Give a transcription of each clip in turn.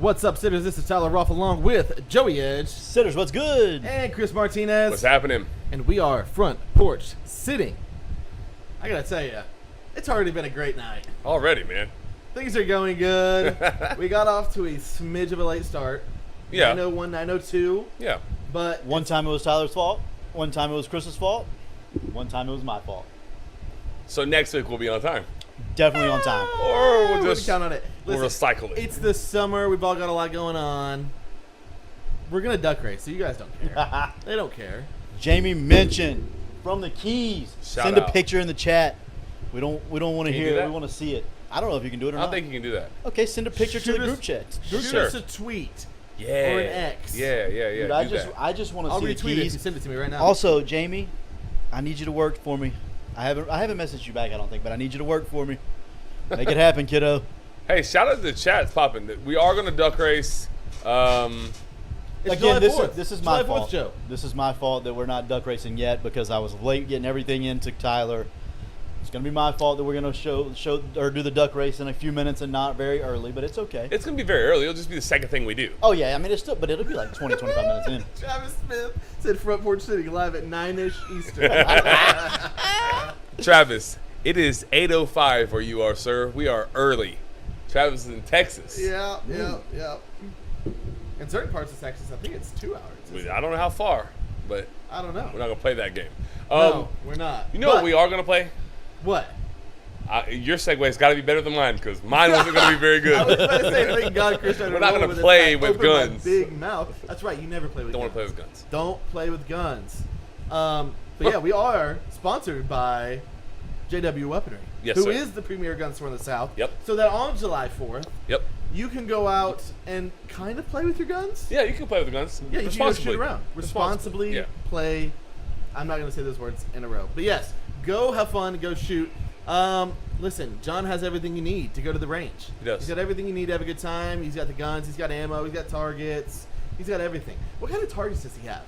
What's up, sitters? This is Tyler Ruff along with Joey Edge. Sitters, what's good? And Chris Martinez. What's happening? And we are front porch sitting. I gotta tell you, it's already been a great night. Already, man. Things are going good. We got off to a smidge of a late start. Yeah. 901, 902. Yeah. But One time it was Tyler's fault. One time it was Chris's fault. One time it was my fault. So next week we'll be on time. Definitely on time. Or we'll we'll just count on it. we'll Listen, recycle it. it's the summer. We've all got a lot going on. We're gonna duck race, so you guys don't care. They don't care. Jamie mentioned from the Keys. Shout Send a out. picture in the chat. We don't want to Can you hear do it. that? We want to see it. I don't know if you can do it or I not. think you can do that. Okay, send a picture to Shoot the us- group chat. Shoot Sure. us a tweet. Yeah. Or an X. Yeah. Dude, do I that. just want to I'll see the retweet it if you Keys. send it to me right now. Also, Jamie, I need you to work for me. I haven't messaged you back, I don't think, but I need you to work for me. Make it happen, kiddo. Hey, shout out to the chat. It's popping. We are going to duck race. It's Again, July this 4th. is July my 4th, fault. Joe. This is my fault that we're not duck racing yet because I was late getting everything into Tyler. It's gonna be my fault that we're gonna show or do the duck race in a few minutes and not very early, but it's okay. It's going to be very early. It'll just be the second thing we do. Oh yeah, I mean it's still, but it'll be like 20, 25 minutes in. Travis Smith said front porch sitting live at 9-ish Eastern. Travis, it is 8:05 where you are, sir. We are early. Travis is in Texas. Yeah. In certain parts of Texas, I think it's 2 hours. isn't it? I don't know how far, but I don't know. we're not going to play that game. No, we're not. You know what we are going to play? What? Your segue's got to be better than mine because mine wasn't going to be very I was good. about to say, thank God Chris tried to We're not roll gonna with it. play I with opened my guns. big mouth. That's right. You never play with Don't want guns. to play with guns. Don't play with guns. But yeah, we are sponsored by JW Weaponry, Yes, who sir. is the premier gun store in the South. Yep. So that on July 4th, Yep. you can go out and kind of play with your guns. Yeah, you can play with the guns. Yeah, you can go responsibly. shoot around. Responsibly Yeah. play. I'm not going to say those words in a row. But yes, go have fun, go shoot. Listen, John has everything you need to go to the range. He does. He's got everything you need to have a good time. He's got the guns, he's got ammo, he's got targets. He's got everything. What kind of targets does he have?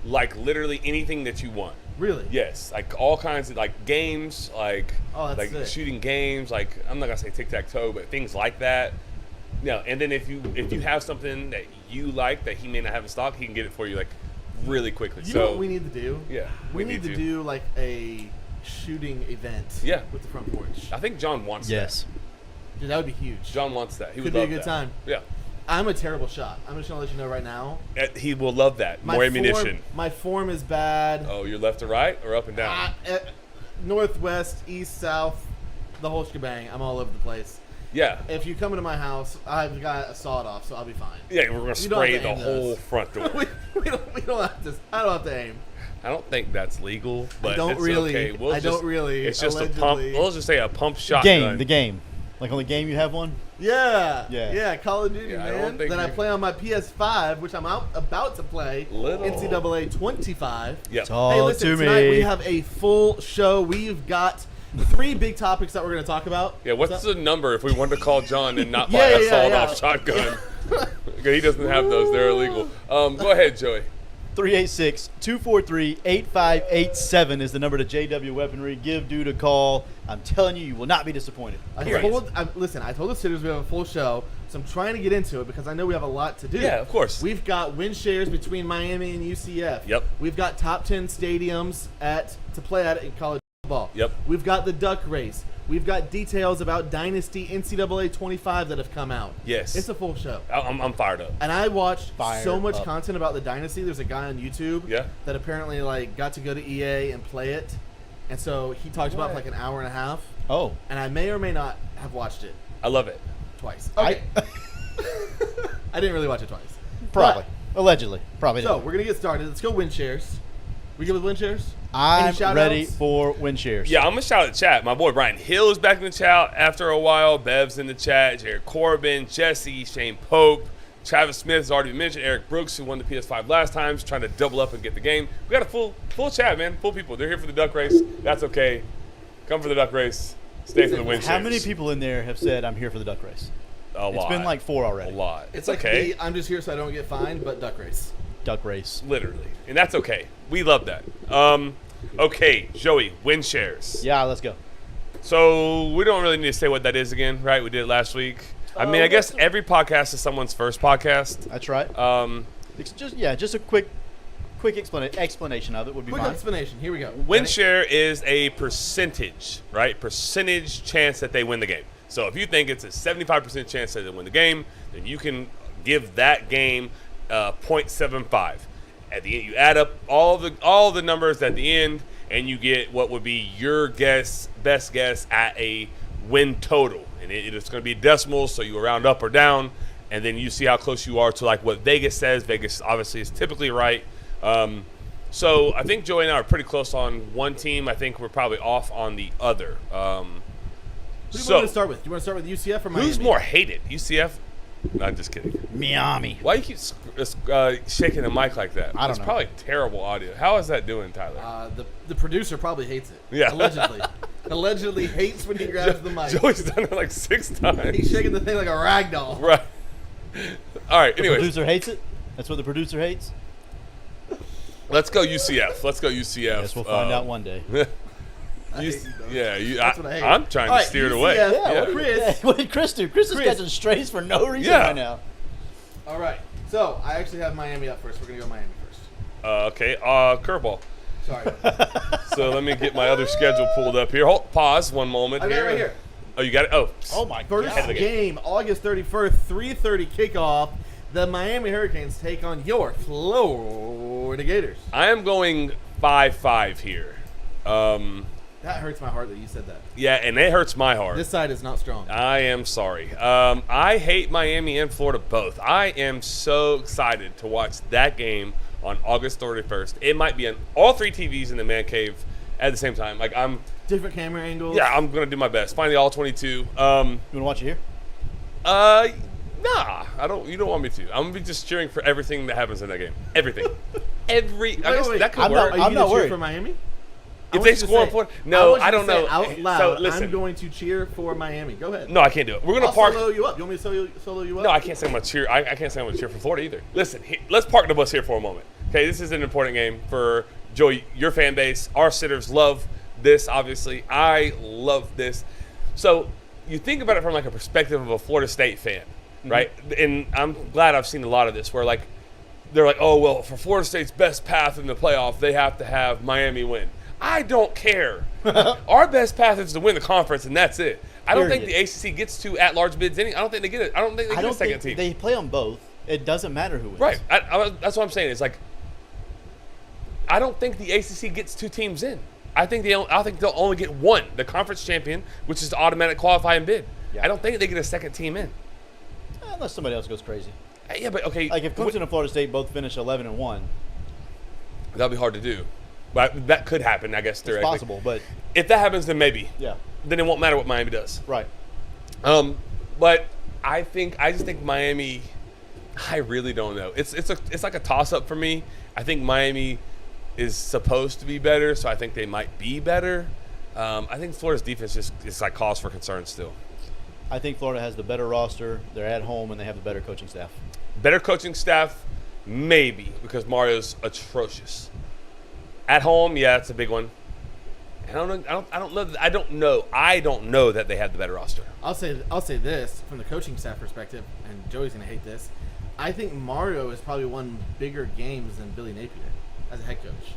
Like literally anything that you want. Really? Yes, like all kinds of like games, like Oh, that's like sick. shooting games, like I'm not gonna say tic tac toe, but things like that. No, and then if you have something that you like that he may not have in stock, he can get it for you like really quickly. You so know what we need to do? yeah, We need to do like a shooting event. Yeah. With the front porch. I think John wants Yes. Dude, that would be huge. that. John wants that. He Could would be a love good that. time. Yeah, I'm a terrible shot. I'm just gonna let you know right now. He will love that. My More ammunition. Form, my form is bad. Oh, you're left to right or up and down? Northwest, east, south, the whole shebang. I'm all over the place. Yeah. If you come into my house, I've got a sawed-off, so I'll be fine. Yeah, we're gonna You don't have spray to the aim whole those. front door. we don't have to. I don't have to aim. I don't think that's legal, but don't it's really. okay. We'll I don't really, It's just a pump. allegedly. We'll just say a pump shotgun. The game. Like on the game you have one? Yeah. Yeah. Yeah. Call of Duty, Yeah, I don't man. think That I you- play on my PS5, which I'm about to play. Little. NCAA 25. Yeah. Talk Hey, listen, to tonight me. we have a full show. We've got 3 big topics that we're going to talk about. Yeah, what's the number if we wanted to call John and not buy Yeah, a yeah, sawed-off yeah. shotgun? Okay, he doesn't have those; they're illegal. Go ahead, Joey. 386-243-8587 is the number to JW Weaponry. Give dude a call. I'm telling you, you will not be disappointed. I Period. told the sitters we have a full show, so I'm trying to get into it because I know we have a lot to do. Yeah, of course. We've got win shares between Miami and UCF. Yep. We've got top 10 stadiums to play at in college football. Yep. We've got the duck race. We've got details about Dynasty NCAA 25 that have come out. Yes. It's a full show. I'm fired up. And I watched Fired so much up. content about the Dynasty. There's a guy on YouTube Yeah. that apparently like got to go to EA and play it. And so he talked about it for like an hour and a half. Oh. And I may or may not have watched it I love it. twice. Okay. I didn't really watch it twice. Probably. Allegedly. Probably. So didn't. we're gonna get started. Let's go win shares. We good with win shares? I'm Any shout-outs? ready for win shares. Yeah, I'm gonna shout out the chat. My boy Brian Hill is back in the chat after a while. Bev's in the chat. Jared Corbin, Jesse, Shane Pope, Travis Smith has already been mentioned. Eric Brooks, who won the PS5 last time, is trying to double up and get the game. We got a full chat, man. Full people. They're here for the duck race. That's okay. Come for the duck race. Stay for the win How shares. many people in there have said I'm here for the duck race? A lot. It's been like 4 already. a lot. It's like okay. the, I'm just here so I don't get fined, but duck race. Duck race. Literally. And that's okay. We love that. Okay, Joey, win shares. Yeah, let's go. So we don't really need to say what that is again, right? We did it last week. I mean, I guess every podcast is someone's first podcast. That's right. It's just a quick explanation of it would be Quick fine. explanation. Here we go. Win share is a percentage, right? Percentage chance that they win the game. So if you think it's a 75% chance that they win the game, then you can give that game 0.75. At the end, you add up all the numbers at the end, and you get what would be your best guess at a win total. And it's going to be decimals, so you round up or down, and then you see how close you are to like what Vegas says. Vegas obviously is typically right. So I think Joey and I are pretty close on one team. I think we're probably off on the other. Who do you want to start with? Do you want to start with UCF or Miami? Who's more hated, UCF? I'm just kidding. Miami. Why do you keep shaking the mic like that? I don't It's know. probably terrible audio. How is that doing, Tyler? The producer probably hates it. Yeah. Allegedly. Allegedly hates when he grabs the mic. Joey's done it like 6 times. He's shaking the thing like a rag doll. Right. All right. The Anyway, producer hates it. That's what the producer hates. let's go UCF. Let's go UCF. Guess we'll find out one day. I hate you, though. Yeah, That's what I hate. I'm trying All to right, steer it UCF. away. Yeah, Chris. What did Chris do? Chris is Chris. catching strays for no reason Yeah. right now. All right. So I actually have Miami up first. We're gonna go Miami first. Okay. Curveball. Sorry. So let me get my other schedule pulled up here. Pause one moment. I got it right here. Oh, you got it? Oh. Oh my First Ahead of the game, August 31st, 3:30 kickoff. The Miami Hurricanes take on your Florida Gators. I am going 5-5 here. That hurts my heart that you said that. Yeah, and it hurts my heart. This side is not strong. I am sorry. I hate Miami and Florida both. I am so excited to watch that game on August 31st. It might be on all 3 TVs in the man cave at the same time. Like Different camera angles. I'm gonna do my best. Find the all 22. You want to watch it here? Nah, I don't. You don't want me to. I'm gonna be just cheering for everything that happens in that game. Everything. I guess wait. that could I'm work. Are you I'm gonna not cheer worried. for Miami? If they score in Florida, no, I don't know. Out loud, So listen, I'm going to cheer for Miami. Go ahead. no, I can't do it. We're gonna I'll park. solo you up. You want me to solo you up? No, I can't say I'm gonna cheer. I can't say I'm gonna cheer for Florida either. Listen, let's park the bus here for a moment. Okay, this is an important game for Joey, your fan base. Our sitters love this. Obviously, I love this. So you think about it from like a perspective of a Florida State fan, right? And I'm glad I've seen a lot of this where like they're like, oh well, for Florida State's best path in the playoff, they have to have Miami win. I don't care. Our best path is to win the conference, and that's it. I don't think the ACC gets to at-large bids. I don't think they get it. I don't think they get a second team. They play on both. It doesn't matter who wins. Right. That's what I'm saying. It's like I don't think the ACC gets 2 teams in. I think they'll only get one, the conference champion, which is the automatic qualifying bid. Yeah. I don't think they get a second team in. Unless somebody else goes crazy. Yeah, but okay. Like if Clemson and Florida State both finish 11-1, that'll be hard to do. But that could happen, I guess. it's Theoretically. possible. But If that happens, then maybe. yeah, Then it won't matter what Miami does. right. But I just think Miami. I really don't know. It's like a toss up for me. I think Miami is supposed to be better, so I think they might be better. I think Florida's defense is like cause for concern still. I think Florida has the better roster. They're at home and they have the better coaching staff. Better coaching staff, maybe, because Mario's atrocious. At home, yeah, that's a big one. I don't know that they have the better roster. I'll say this from the coaching staff perspective, and Joey's gonna hate this. I think Mario has probably won bigger games than Billy Napier as a head coach.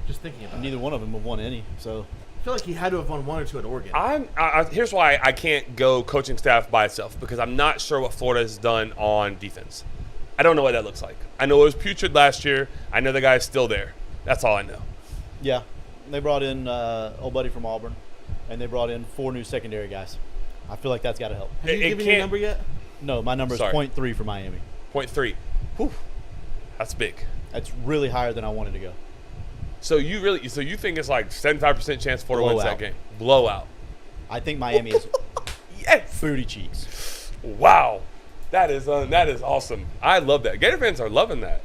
Just thinking about Neither it. one of them have won any. So I feel like he had to have won 1 or 2 at Oregon. Here's why I can't go coaching staff by itself, because I'm not sure what Florida has done on defense. I don't know what that looks like. I know it was putrid last year. I know the guy's still there. That's all I know. yeah, they brought in old buddy from Auburn, and they brought in 4 new secondary guys. I feel like that's got to help. Have you it given your can't- number yet? No, my number is Sorry. 0.3 for Miami. 0.3. Whew. That's big. That's really higher than I wanted to go. So you think it's like 75% chance Florida wins that Blowout. game? Blowout. I think Miami is Yes. booty cheeks. Wow. That is awesome. I love that. Gator fans are loving that.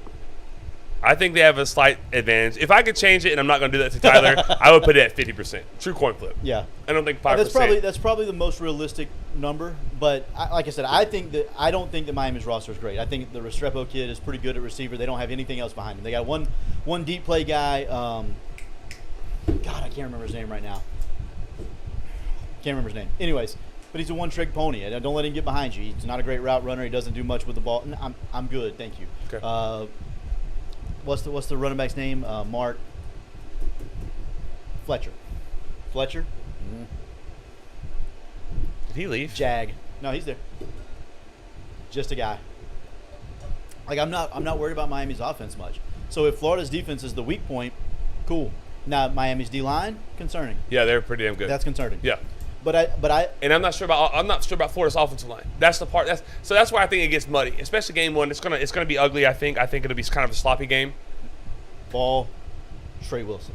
I think they have a slight advantage. If I could change it, and I'm not going to do that to Tyler, I would put it at 50%. True coin flip. Yeah. I don't think 5%. That's probably the most realistic number. But like I said, I don't think that Miami's roster is great. I think the Restrepo kid is pretty good at receiver. They don't have anything else behind him. They got one deep play guy. God, I can't remember his name right now. Can't remember his name. Anyways, but he's a one-trick pony. And don't let him get behind you. He's not a great route runner. He doesn't do much with the ball. I'm good, thank you. Okay. What's the running back's name? Mark Fletcher. Fletcher? Mm-hmm. Did he leave? Jag. No, he's there. Just a guy. Like I'm not worried about Miami's offense much. So if Florida's defense is the weak point, cool. Now Miami's D line, concerning. Yeah, they're pretty damn good. That's concerning. Yeah. But I And I'm not sure about Florida's offensive line. That's the part. That's why I think it gets muddy, especially game one. It's gonna be ugly. I think it'll be kind of a sloppy game. Ball, Trey Wilson.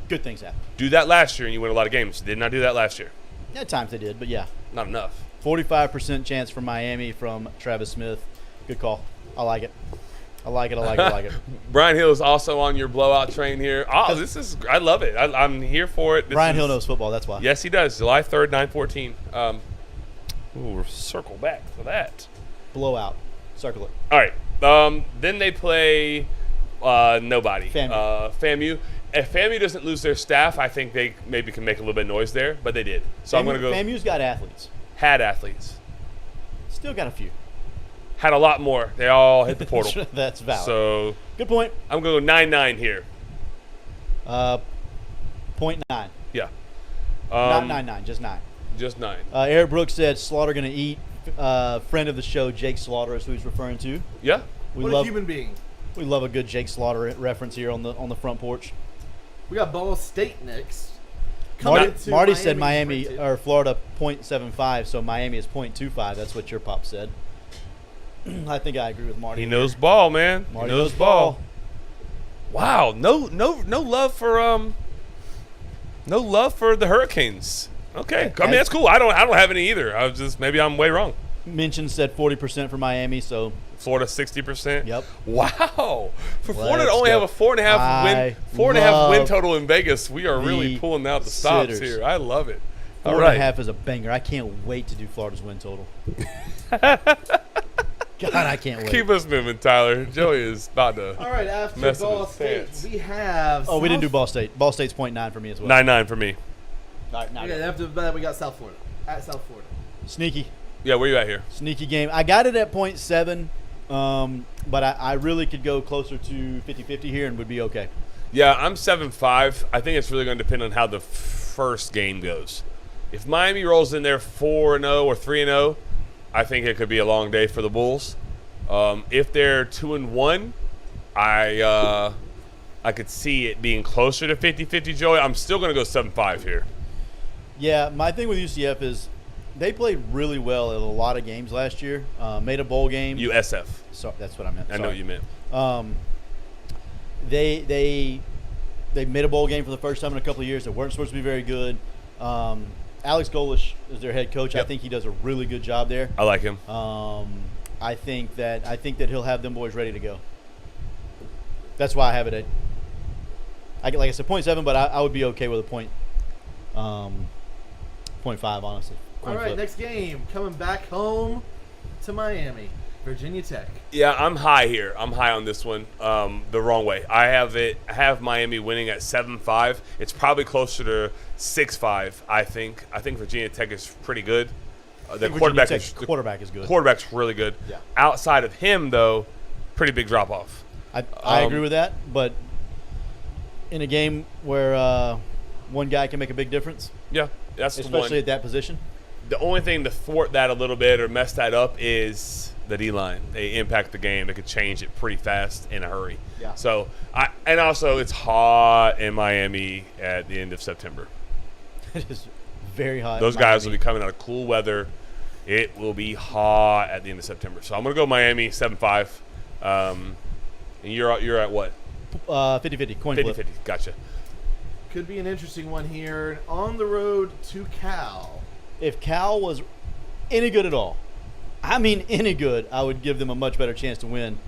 Good things happen. Do that last year and you win a lot of games. Did not do that last year. At times they did, but yeah. Not enough. 45% chance for Miami from Travis Smith. Good call. I like it. I like it. Brian Hill is also on your blowout train here. Oh, I love it. I'm here for it. Brian Hill knows football, that's why. Yes, he does. July 3rd, 9:14. We'll circle back for that. Blowout. Circle it. All right. Then they play nobody. FAMU. If FAMU doesn't lose their staff, I think they maybe can make a little bit of noise there, but they did. So I'm going to go. FAMU's got athletes. Had athletes. Still got a few. Had a lot more. They all hit the portal. That's valid. So good point. I'm going to go 9-9 here. 0.9. Yeah. Not 9-9, just 9. Just 9. Eric Brooks said Slaughter going to eat. Friend of the show, Jake Slaughter, is who he's referring to. Yeah. What a human being. We love a good Jake Slaughter reference here on the front porch. We got Ball State next. Marty said Miami or Florida 0.75, so Miami is 0.25. That's what your pop said. I think I agree with Marty. He knows ball, man. Marty he knows ball. Wow, no love for the Hurricanes. Okay, I mean that's cool. I don't have any either. I was just maybe I'm way wrong. Mention said 40% for Miami, so Florida 60%. Yep. Wow. For Florida to only have a 4.5 win total in Vegas, we are really pulling out the stops here. I love it. 4.5 is a banger. I can't wait to do Florida's win total. God, I can't wait. Keep us moving, Tyler. Joey is about to. All right, after mess with Ball his State, pants. we have. We didn't do Ball State. Ball State's 0.9 for me as well. 9-9 for me. All right, now Okay, after that, we got South Florida. At South Florida. Sneaky. Yeah, where you at here? Sneaky game. I got it at 0.7, but I really could go closer to 50-50 here and would be okay. Yeah, I'm 7-5. I think it's really going to depend on how the first game goes. If Miami rolls in there 4-0 or 3-0, I think it could be a long day for the Bulls. If they're 2-1, I could see it being closer to 50-50, Joey. I'm still going to go 7-5 here. Yeah, my thing with UCF is they played really well in a lot of games last year. Made a bowl game. USF. So that's what I meant. I know what you meant. They made a bowl game for the first time in a couple of years. They weren't supposed to be very good. Alex Golish is their head coach. Yep. I think he does a really good job there. I like him. I think that he'll have them boys ready to go. That's why I have it at. Like I said, 0.7, but I would be okay with a 0.5, honestly. All right, next game. Coming back home to Miami. Virginia Tech. Yeah, I'm high here. I'm high on this one. The wrong way. I have Miami winning at 7-5. It's probably closer to 6-5. I think. I think Virginia Tech is pretty good. The quarterback is good. Quarterback's really good. Yeah. Outside of him, though, pretty big drop off. I agree with that, but in a game where one guy can make a big difference, Yeah, that's the one. especially at that position. The only thing to thwart that a little bit or mess that up is the D-line. They impact the game. They could change it pretty fast in a hurry. Yeah. So, and also it's hot in Miami at the end of September. It is very hot. Those guys will be coming out of cool weather. It will be hot at the end of September. So I'm going to go Miami 7-5. And you're at what? 50-50, coin flip. 50-50. Gotcha. Could be an interesting one here. On the road to Cal. If Cal was any good at all, I mean any good, I would give them a much better chance to win.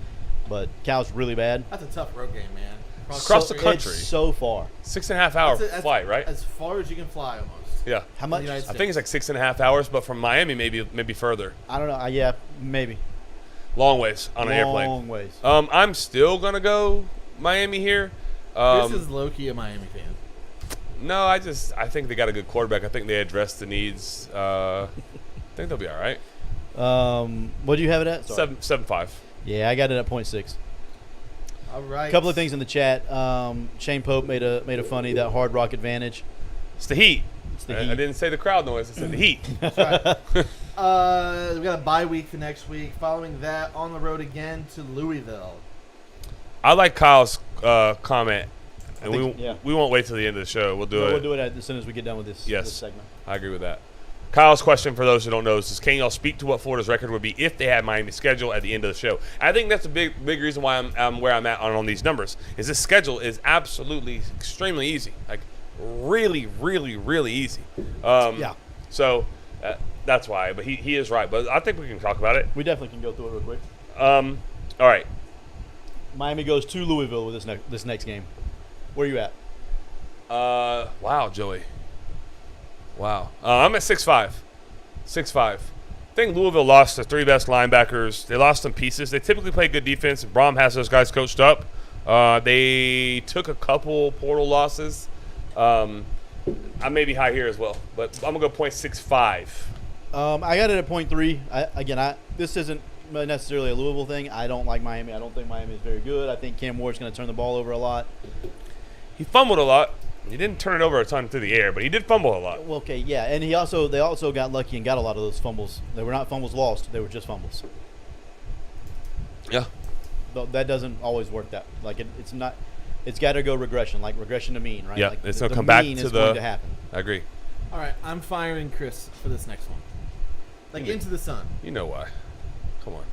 But Cal's really bad. That's a tough road game, man. Across the country. It's so far. 6.5 hour flight, right? As far as you can fly, almost. Yeah. How much? United I think it's like 6.5 hours, but from Miami, maybe further. I don't know. Yeah, maybe. Long ways on an airplane. Long ways. I'm still going to go Miami here. Chris is low-key a Miami fan. No, I think they got a good quarterback. I think they addressed the needs I think they'll be all right. What do you have it at? Sorry. 7-5. Yeah, I got it at 0.6. All right. A couple of things in the chat. Shane Pope made a funny that Hard Rock advantage. It's the Heat. It's the I Heat. didn't say the crowd noise. I said the Heat. That's right. We got a bye week for next week. Following that, on the road again to Louisville. I like Kyle's comment. And think- yeah. we won't wait till the end of the show. We'll do No, it. we'll do it as soon as we get done with this, Yes. this segment. I agree with that. Kyle's question, for those who don't know, is can y'all speak to what Florida's record would be if they had Miami's schedule at the end of the show? I think that's a big reason why I'm where I'm at on these numbers. Is this schedule is absolutely extremely easy, like really, really, really easy. Yeah. So that's why. But he is right. But I think we can talk about it. We definitely can go through it real quick. All right. Miami goes to Louisville with this next game. Where are you at? Wow, Joey. Wow. I'm at 6'5". 6'5". I think Louisville lost their 3 best linebackers. They lost some pieces. They typically play good defense. Brom has those guys coached up. They took a couple portal losses. I may be high here as well, but I'm going to go 0.65. I got it at 0.3. This isn't necessarily a Louisville thing. I don't like Miami. I don't think Miami is very good. I think Cam Ward's going to turn the ball over a lot. He fumbled a lot. He didn't turn it over a ton through the air, but he did fumble a lot. Well, okay, yeah, and they also got lucky and got a lot of those fumbles. They were not fumbles lost; they were just fumbles. Yeah. But that doesn't always work. That it's not. It's got to go regression, like regression to mean, right? Yeah, like it's the gonna come back mean to is the- going to happen. I agree. All right, I'm firing Chris for this next one. Like into the sun. You know why. Come on.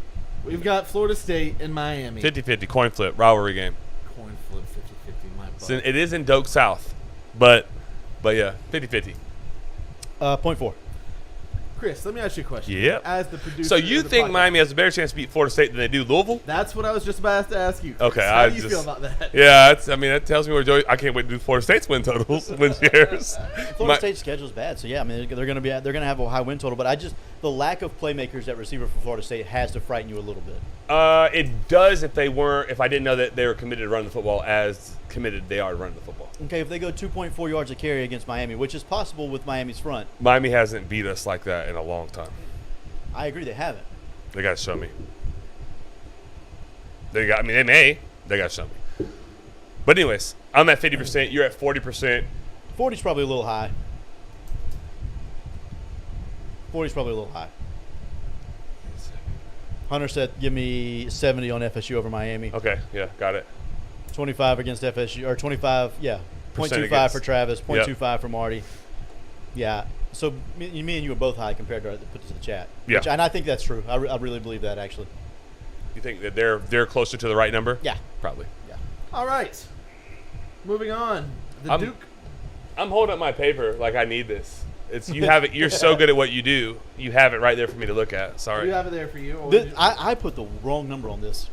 We've got Florida State and Miami. 50-50, coin flip, rivalry game. Coin flip 50-50, my butt. It is in Doak South, but yeah, 50-50. 0.4. Chris, let me ask you a question. Yep. As the producer. So you of the think podcast. Miami has a better chance to beat Florida State than they do Louisville? That's what I was just about to ask you. Chris. Okay, How do you feel about that? Yeah, that tells me where Joey. I can't wait to do Florida State's win totals, win shares. Florida State's schedule is bad, so yeah, I mean they're going to have a high win total, but the lack of playmakers at receiver for Florida State has to frighten you a little bit. It does if I didn't know that they were committed to running the football as committed they are to running the football. Okay, if they go 2.4 yards a carry against Miami, which is possible with Miami's front, Miami hasn't beat us like that in a long time. I agree they haven't. They got to show me. They got to show me. But anyways, I'm at 50%. You're at 40%. 40's probably a little high. 40's probably a little high. Hunter said, give me 70 on FSU over Miami. Okay, yeah, got it. 25 against FSU, or 25, yeah. Percent 0.25 against. for Travis, Yep. 0.25 for Marty. Yeah. So me and you are both high compared to put to the chat. Yeah. And I think that's true. I really believe that, actually. You think that they're closer to the right number? Yeah. Probably. Yeah. All right. Moving on. The I'm- Duke. I'm holding up my paper like I need this. You have it. You're so good at what you do. You have it right there for me to look at. Do Sorry. you have it there for you? Or would you- I put the wrong number on this.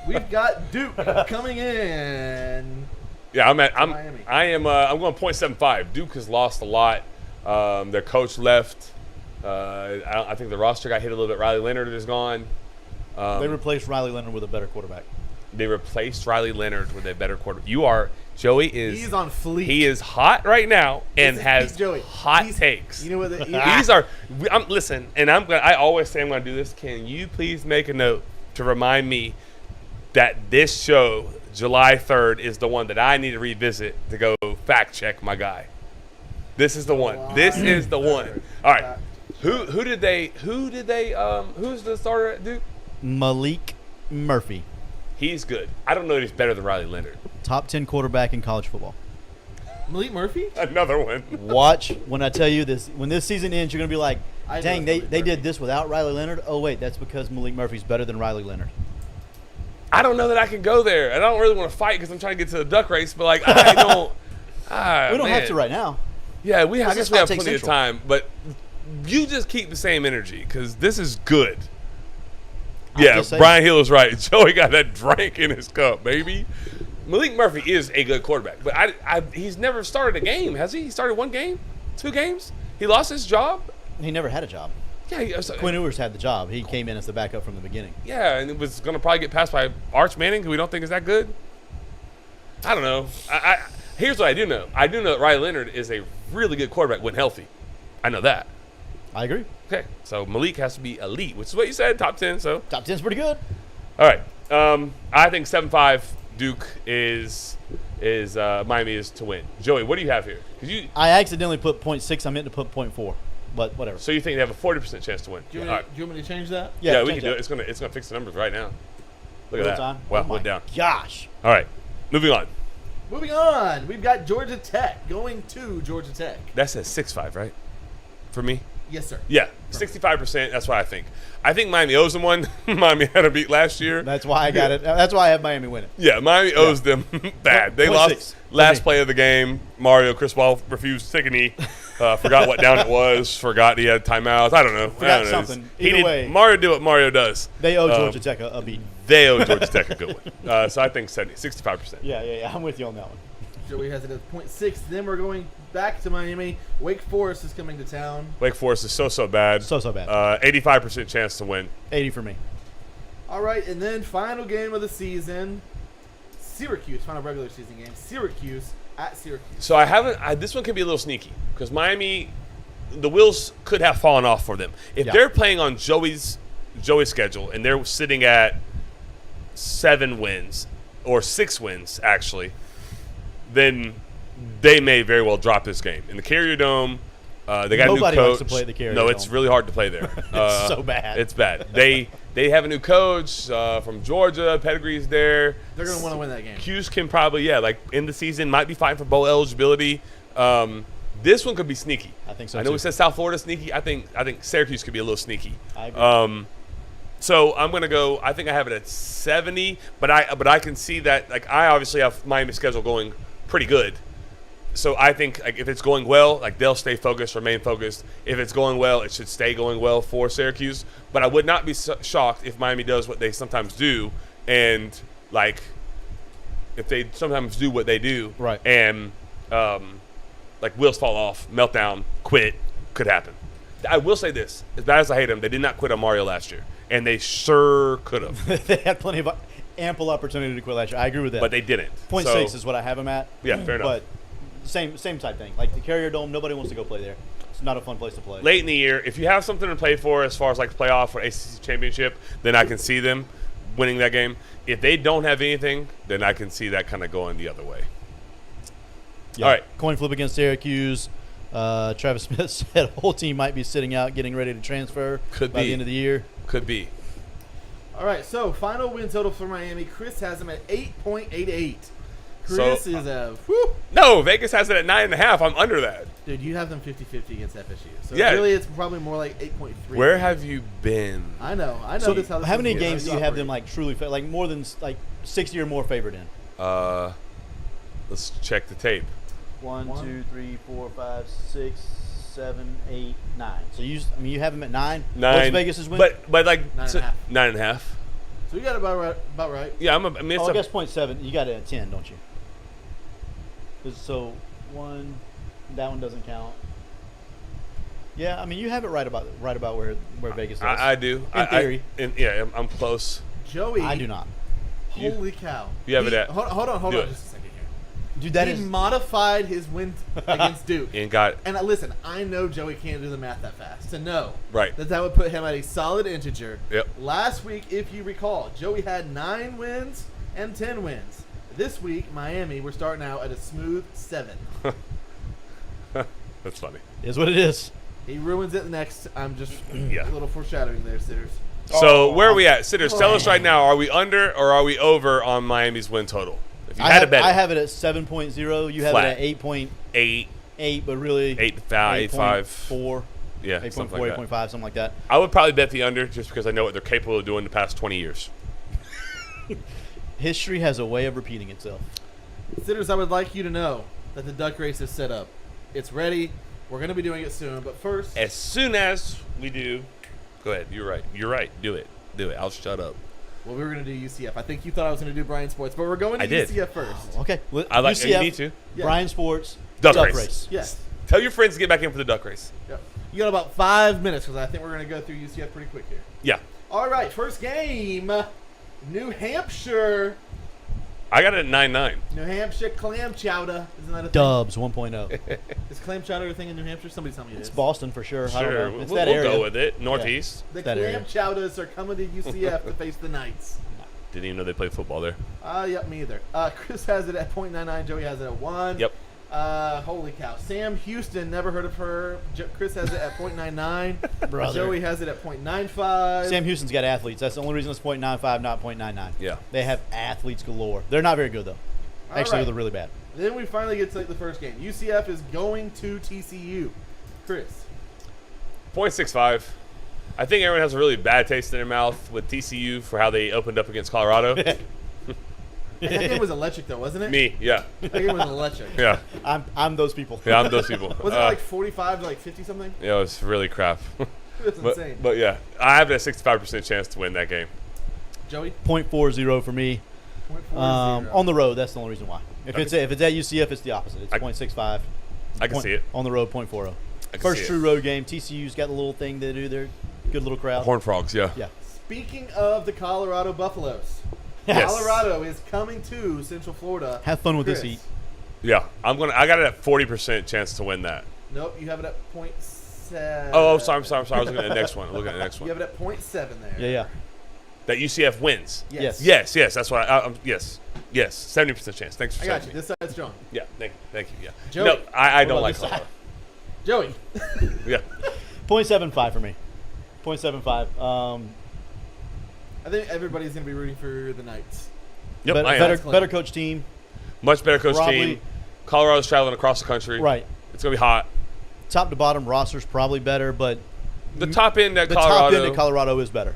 We've got Duke coming in. Yeah, I'm Miami. I'm going 0.75. Duke has lost a lot. Their coach left. I think the roster got hit a little bit. Riley Leonard is gone. They replaced Riley Leonard with a better quarterback. They replaced Riley Leonard with a better quarterback. Joey is. He's on fleek. He is hot right now and This is has Pete Joey. hot He's- takes. You know what? These are. Listen, and I always say I'm going to do this. Can you please make a note to remind me that this show, July 3rd, is the one that I need to revisit to go fact check my guy. This is the one. This is the one. All right. Who's the starter at Duke? Malik Murphy, He's good. I don't know that he's better than Riley Leonard. top 10 quarterback in college football. Malik Murphy? Another one. Watch when I tell you this. When this season ends, you're going to be like, I know dang, it's they Malik Murphy. did this without Riley Leonard? Oh, wait, that's because Malik Murphy's better than Riley Leonard. I don't know that I can go there. I don't really want to fight because I'm trying to get to the duck race, but like I don't. We don't have to right now. Yeah, I This guess is we have Hot Take plenty of Central. time, but you just keep the same energy because this is good. I'm Yeah, just saying. Brian Hill is right. Joey got that drink in his cup, baby. Malik Murphy is a good quarterback, but he's never started a game, has he? He started one game, 2 games. He lost his job. He never had a job. Yeah, Quinn Ewers had the job. He came in as the backup from the beginning. yeah, and it was going to probably get passed by Arch Manning, who we don't think is that good. I don't know. Here's what I do know. I do know that Riley Leonard is a really good quarterback when healthy. I know that. I agree. Okay, so Malik has to be elite, which is what you said, top 10. So Top 10's pretty good. all right, I think 7-5 Duke is Miami is to win. Joey, what do you have here? 'Cause you I accidentally put 0.6. I meant to put 0.4, but whatever. so you think they have a 40% chance to win? Do you, All want right. me, do you want me to change that? Yeah, we change can do that. it. It's gonna fix the numbers right now. Look Real at that. time? Wow, Oh my went down. Gosh. All right, moving on. Moving on, we've got Georgia Tech going to Georgia Tech. That says 6-5, right? For me. Yes, sir. Yeah, 65%. That's what I think. I think Miami owes them one. Miami had a beat last year. That's why I got it. That's why I have Miami winning. Yeah, Miami owes them bad. They 0.6 lost for last me. play of the game. Mario Cristobal refused to take a knee. Forgot what down it was. Forgot he had timeouts. I don't know. Forgot something. Either way. Mario did what Mario does. They owe Georgia Tech a beat. They owe Georgia Tech a good one. So I think 65%. Yeah. I'm with you on that one. Joey has it at 0.6. Then we're going back to Miami. Wake Forest is coming to town. Wake Forest is so bad. So bad. 85% chance to win. 80 for me. All right, and then final game of the season, Syracuse, final regular season game, Syracuse at Syracuse. So I haven't. This one could be a little sneaky because Miami, the wheels could have fallen off for them if Yeah. they're playing on Joey's schedule and they're sitting at 7 wins or 6 wins actually. Then they may very well drop this game in the Carrier Dome. They got Nobody a new coach. likes to play at the Carrier No, it's Dome. really hard to play there. It's so bad. It's bad. They have a new coach from Georgia. Pedigree's there. They're going to want to win that game. Cuse can probably like in the season might be fighting for bowl eligibility. This one could be sneaky. I think so, I know too. we said South Florida sneaky. I think Syracuse could be a little sneaky. I agree. So I'm gonna go. I think I have it at 70, but I can see that. Like I obviously have Miami's schedule going pretty good. So I think like if it's going well, like they'll stay focused, remain focused. If it's going well, it should stay going well for Syracuse. But I would not be shocked if Miami does what they sometimes do, and like if they sometimes do what they do, Right. And like wheels fall off, meltdown, quit, could happen. I will say this: as bad as I hate them, they did not quit on Mario last year, and they sure could have, They had plenty of ample opportunity to quit last year. I agree with that. but they didn't. 0.6 So- is what I have them at. Yeah, fair enough. But same type thing. Like the Carrier Dome, nobody wants to go play there. It's not a fun place to play. late in the year, if you have something to play for as far as like playoff or ACC championship, then I can see them winning that game. If they don't have anything, then I can see that kind of going the other way. Yeah. All right. Coin flip against Syracuse. Travis Smith said whole team might be sitting out, getting ready to transfer Could by be. the end of the year. Could be. All right, so final win total for Miami. Chris has them at 8.88. Chris So, is a whew. No, Vegas has it at 9.5. I'm under that. Dude, you have them 50-50 against FSU. So Yeah. really, it's probably more like 8.3. Where have you been? I know So this how this how many is games do you have them operate. like truly like more than like 60 or more favored in? Let's check the tape. 1, One. 2, 3, 4, 5, 6, 7, 8, 9. So you have them at 9. 9. What's Vegas's win? But like 9.5. 9.5. So you got it about right. Yeah, I mean, it's I a, guess 0.7. You got it at 10, don't you? So 1, that one doesn't count. Yeah, I mean you have it right about where Vegas is. I do. In theory. I'm close. Joey, I do not. Holy cow! You have it at- Hold on, do it. just a second here. Dude, that he is modified his win against Duke. And got And listen, I know Joey can't do the math that fast. To know Right. that would put him at a solid integer. Yep. Last week, if you recall, Joey had 9 wins and 10 wins. This week, Miami, we're starting out at a smooth 7. That's funny. is what it is. He ruins it next. I'm just Yeah. a little foreshadowing there, Sitters. So where are we at? Sitters, tell us right now, are we under or are we over on Miami's win total? If you had to bet I it. have it at 7.0. You have Flat. it at 8.8, 8, but really 8.5, 8.4, yeah, 8.4, something like that. 8.5, something like that. I would probably bet the under just because I know what they're capable of doing the past 20 years. History has a way of repeating itself. Sitters, I would like you to know that the duck race is set up. It's ready. We're going to be doing it soon. But first, As soon as we do, go ahead. You're right. You're right. Do it. Do it. I'll shut up. well, we were going to do UCF. I think you thought I was going to do Brian Sports, but we're going to I did. UCF first. Okay. Well, I like. UCF, You need to. Yeah. Brian Sports, Duck Duck race. race. Yes. Tell your friends to get back in for the duck race. Yep. You got about 5 minutes because I think we're going to go through UCF pretty quick here. Yeah. All right, first game, New Hampshire I got it at 9-9. New Hampshire clam chowder. Isn't that a Dubs 1.0. thing? Is clam chowder a thing in New Hampshire? Somebody tell me it It's is. Boston for sure. I Sure, don't know. It's we'll that area. go with it. Northeast. The that clam area. chowders are coming to UCF to face the Knights. Didn't even know they played football there. Yep, me either. Chris has it at .99. Joey has it at 1. Yep. Holy cow. Sam Houston, never heard of her. Chris has it at .99. Brother. Joey has it at .95. Sam Houston's got athletes. That's the only reason it's .95, not .99. Yeah. They have athletes galore. They're not very good, though. All Actually, right. they're really bad. Then we finally get to like, the first game. UCF is going to TCU. Chris. 0.65. I think everyone has a really bad taste in their mouth with TCU for how they opened up against Colorado. That game was electric, though, wasn't it? Me, yeah. That game was electric. Yeah. I'm those people. Yeah, I'm those people. Was it like 45 to like 50 something? Yeah, it was really crap. It was insane. but yeah, I have a 65% chance to win that game. Joey? .40 for me. 0.40. On the road, that's the only reason why. If it's at UCF, it's the opposite. It's I- .65. I can see it. On the road, .40. I can First see true it. road game. TCU's got the little thing they do there. Good little crowd. Horned Frogs, yeah. Yeah. Speaking of the Colorado Buffaloes, Yes. Colorado is coming to Central Florida. Have fun with this Chris. heat. Yeah, I got it at 40% chance to win that. Nope, you have it at .7. Oh, sorry. I was looking at the next one. Looking at the next You one. have it at .7 there. Yeah. That UCF wins. Yes. Yes. Yes, that's why. Yes, 70% chance. Thanks for I got saying you. me. This side's strong. Yeah, thank you. Yeah. Joey. No, I What don't about like this side? Colorado. Joey. Yeah. .75 for me. .75. I think everybody's going to be rooting for the Knights. Yep, I am. better coach team. Much better coach Probably- team. Colorado's traveling across the country. Right. It's gonna be hot. Top to bottom roster's probably better, but The top end at the Colorado. top end of Colorado is better.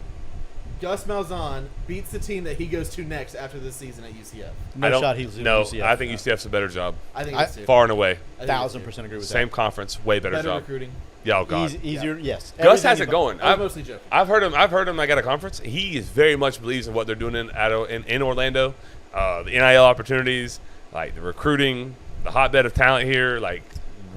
Gus Malzahn beats the team that he goes to next after this season at UCF. No I don't, shot he's in No, UCF. I think UCF's a better job. I think I- it's too. Far and away. I think it's too. 1,000% agree with Same conference, way better Better job. recruiting. Yeah, oh god. Easier, yes. Gus Everything has it about- going. I was mostly joking. I've heard him like at a conference. He is very much believes in what they're doing in Orlando. The NIL opportunities, like the recruiting, the hotbed of talent here, like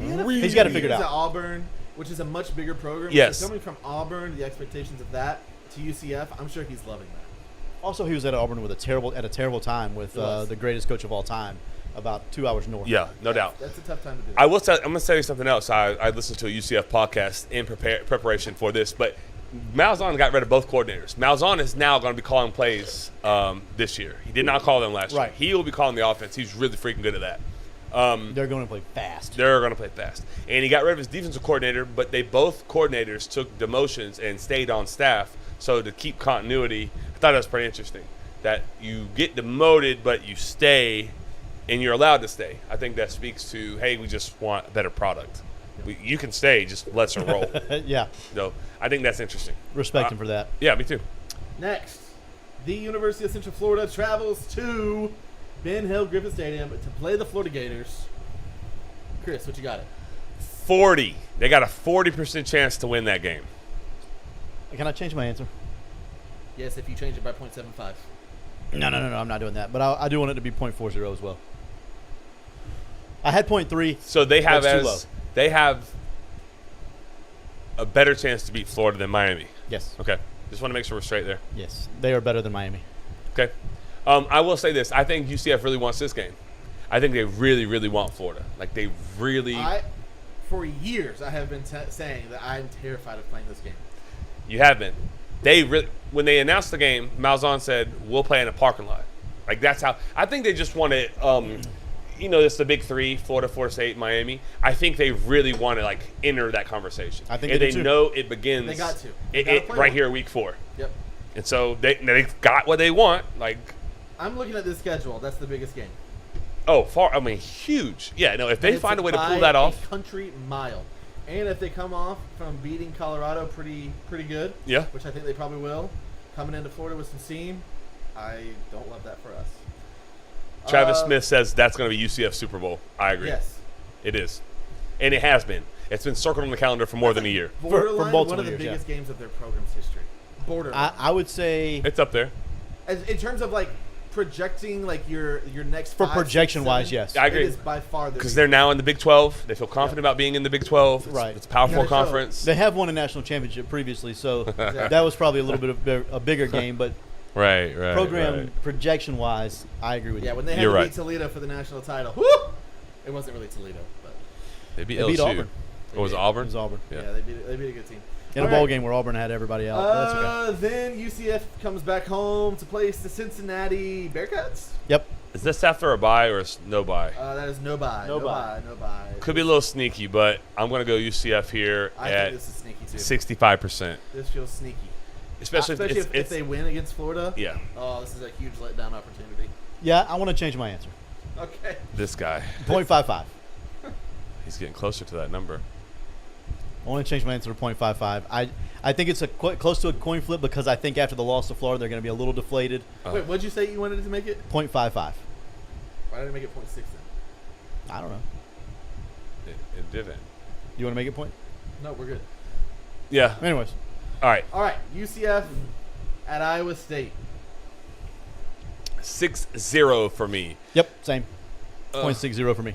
really. He's got it figured He's out. at Auburn, which is a much bigger program. Yes. So coming from Auburn, the expectations of that to UCF, I'm sure he's loving that. Also, he was at Auburn with a terrible time with He was. the greatest coach of all time, about 2 hours north. Yeah, no doubt. That's a tough time to do. I will tell. I'm going to tell you something else. I listened to a UCF podcast in preparation for this, but Malzahn got rid of both coordinators. Malzahn is now going to be calling plays this year. He did not call them last Right. year. He will be calling the offense. He's really freaking good at that. They're going to play fast. They're going to play fast. And he got rid of his defensive coordinator, but they both coordinators took demotions and stayed on staff. So to keep continuity, I thought that was pretty interesting. That you get demoted, but you stay, and you're allowed to stay. I think that speaks to, hey, we just want a better product. You can stay, just let's roll. Yeah, So I think that's interesting. respect him for that. Yeah, me too. Next, the University of Central Florida travels to Ben Hill Griffin Stadium to play the Florida Gators. Chris, what you got it? 40. They got a 40% chance to win that game. Can I change my answer? Yes, if you change it by .75. No, I'm not doing that. But I do want it to be .40 as well. I had .3. So they have That's too low. they have a better chance to beat Florida than Miami. Yes, Okay. Just want to make sure we're straight there. yes, they are better than Miami. Okay. I will say this. I think UCF really wants this game. I think they really, really want Florida. Like, they really For years, I have been saying that I'm terrified of playing this game. – you have been. They really – when they announced the game, Malzahn said, we'll play in a parking lot. Like, that's how – I think they just wanted you know, it's the big three, Florida, Florida State, Miami. I think they really want to, like, enter that conversation. I think and they they do too. know it begins – They got to. They gotta play right one. here, week 4. Yep. And so they've got what they want. Like – I'm looking at this schedule. That's the biggest game. oh, far – I mean, huge. Yeah, no, if they And it's find a way to by pull that a off – country mile. And if they come off from beating Colorado pretty good, yeah. which I think they probably will, coming into Florida with some steam, I don't love that for us. Travis Smith says that's going to be UCF Super Bowl. I agree. Yes. It is. And it has been. It's been circled on the calendar for more than a year. Borderline, multiple one of the years, biggest games of their program's history. Borderline. I would say It's up there. In terms of like projecting like your next for 5, 6, projection wise, 7, yes. I agree. It is by far the Because they're now in the Big 12. They feel confident about being in the Big 12. It's, Right. It's a powerful Gotta show. conference. They have won a national championship previously, so that was probably a little bit of a bigger game. But Right. program projection wise, I agree with Yeah, you. when they had You're to right. beat Toledo for the national title, whoo! It wasn't really Toledo, but They beat They LSU. beat Auburn. Or was it It It Auburn? was Auburn. yeah, Yeah. they beat a good team. In a All bowl right. game where Auburn had everybody out. But that's okay. Then UCF comes back home to place the Cincinnati Bearcats. Yep. Is this after a bye or no bye? That is no bye. No No bye. bye. No bye. Could be a little sneaky, but I'm going to go UCF here I at think this is sneaky too. 65%. This feels sneaky. Especially, if they win against Florida. Yeah, Oh, this is a huge letdown opportunity. Yeah, I want to change my answer. Okay. this guy. 0.55. He's getting closer to that number. I want to change my answer to 0.55. I think it's close to a coin flip because I think after the loss to Florida, they're going to be a little deflated. Wait, what'd you say you wanted to make it? 0.55. Why did it make it 0.6 then? I don't know. It didn't. You want to make it point? No, we're good. Yeah. Anyways, All right. All right, UCF at Iowa State. 6-0 for me. yep, same. Uh, 0.60 for me.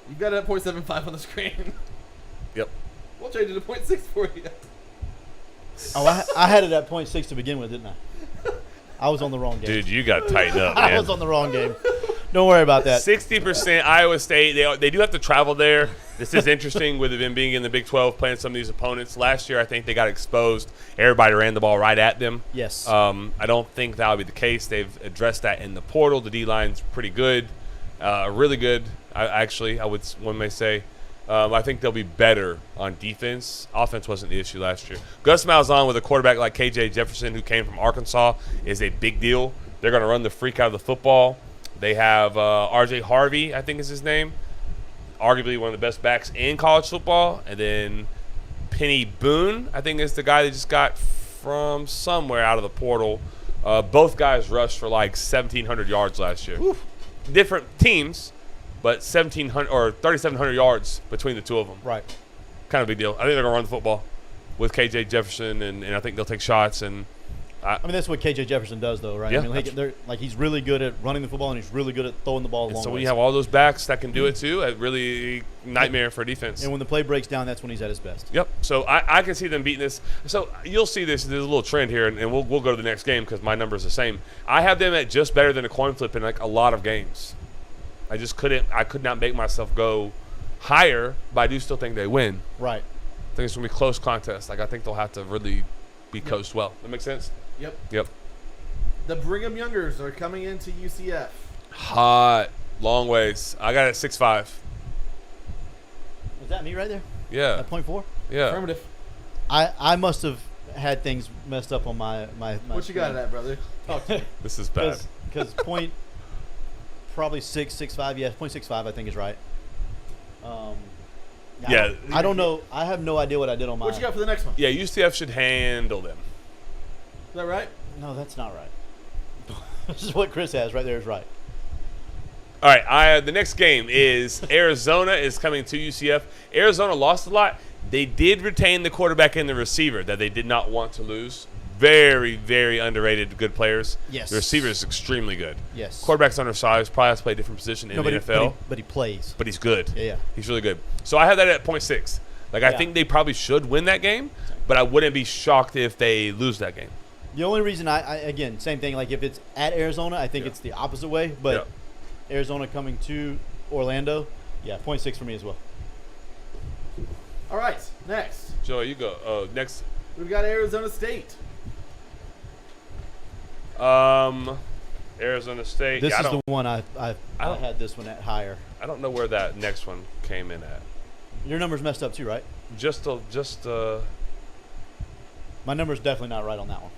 You've got it at 0.75 on the screen. Yep. We'll change it to 0.6 for you. Oh, I had it at 0.6 to begin with, didn't I? I was on the wrong game. Dude, you got to tighten up, I man. was on the wrong game. Don't worry about that. 60% Iowa State. They do have to travel there. This is interesting with them being in the Big 12, playing some of these opponents. Last year, I think they got exposed. Everybody ran the ball right at them. Yes. I don't think that'll be the case. They've addressed that in the portal. The D-line's pretty good, really good. One may say. I think they'll be better on defense. Offense wasn't the issue last year. Gus Malzahn with a quarterback like KJ Jefferson, who came from Arkansas, is a big deal. They're going to run the freak out of the football. They have R.J. Harvey, I think is his name, arguably one of the best backs in college football. And then Penny Boone, I think is the guy they just got from somewhere out of the portal. Both guys rushed for like 1,700 yards last year. Oof. Different teams, but 1,700 or 3,700 yards between the two of them. Right. Kind of a big deal. I think they're going to run the football with KJ Jefferson, and I think they'll take shots. And I mean, that's what KJ Jefferson does, though, right? Yeah, I mean, he's really good at running the football, and he's really good at throwing the ball and long so when ways. you have all those backs that can do it too, it really nightmare for defense. And when the play breaks down, that's when he's at his best. Yep. So I can see them beating this. So you'll see this. There's a little trend here, and we'll go to the next game because my number is the same. I have them at just better than a coin flip in like a lot of games. I could not make myself go higher, but I do still think they win. Right. I think it's going to be a close contest. Like, I think they'll have to really be coached well. That makes sense? Yep. Yep. The Brigham Youngers are coming into UCF. Hot. Long ways. I got it at 6'5". Is that me right there? Yeah. At 0.4? Yeah. Affirmative. I must have had things messed up on my What you got it at, brother? Talk to me. This is bad. Because probably 6.65. Yeah, 0.65 I think is right. Yeah. I don't know. I have no idea what I did on my. What you got for the next one? Yeah, UCF should handle them. Is that right? No, that's not right. This is what Chris has right there is right. All right, the next game is Arizona is coming to UCF. Arizona lost a lot. They did retain the quarterback and the receiver that they did not want to lose. Very, very underrated good players. Yes. The receiver is extremely good. Yes. Quarterback's undersized, probably has to play a different position in the NFL. But he plays. But he's good. Yeah. He's really good. So I have that at 0.6. Like, I Yeah. think they probably should win that game, but I wouldn't be shocked if they lose that game. The only reason I again, same thing, like if it's at Arizona, I think Yeah. it's the opposite way. But Arizona coming to Orlando, yeah, 0.6 for me as well. All right. Next, Joey, you go. Next. we've got Arizona State. Arizona State. This Yeah, is the one I don't- had this one at higher. I don't know where that next one came in at. Your number's messed up too, right? My number's definitely not right on that one.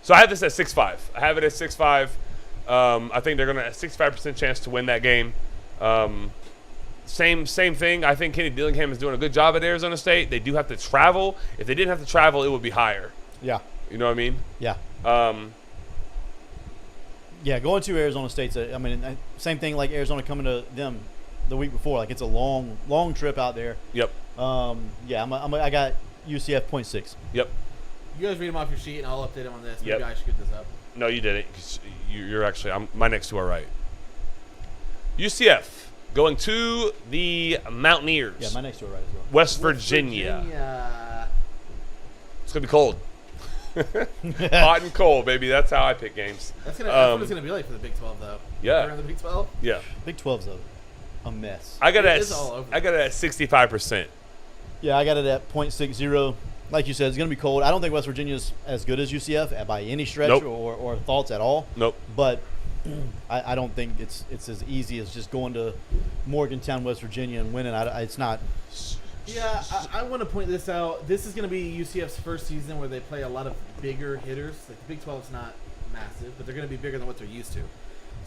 So I have this at 6-5. I have it at 6-5. I think they're going to have a 65% chance to win that game. Same thing. I think Kenny Dillingham is doing a good job at Arizona State. They do have to travel. If they didn't have to travel, it would be higher. Yeah. You know what I mean? Yeah. Yeah, going to Arizona State's same thing like Arizona coming to them the week before. Like it's a long trip out there. Yep. Yeah, I got UCF 0.6. Yep. You guys read them off your sheet, and I'll update them on this. Yep. Maybe I should get this up. No, you didn't. 'Cause you're actually my next two are right. UCF going to the Mountaineers. Yeah, my next two are right as well. West Virginia. It's going to be cold. Hot and cold, baby. That's how I pick games. That's what it's gonna be like for the Big 12, though. Yeah. During the Big 12. Yeah. Big 12's a mess. I got It is all over. it at 65%. Yeah, I got it at 0.60. Like you said, it's going to be cold. I don't think West Virginia's as good as UCF by any stretch Nope. or thoughts at all. Nope. But I don't think it's as easy as just going to Morgantown, West Virginia, and winning. It's not. Yeah, I want to point this out. This is going to be UCF's first season where they play a lot of bigger hitters. Like the Big 12's not massive, but they're going to be bigger than what they're used to.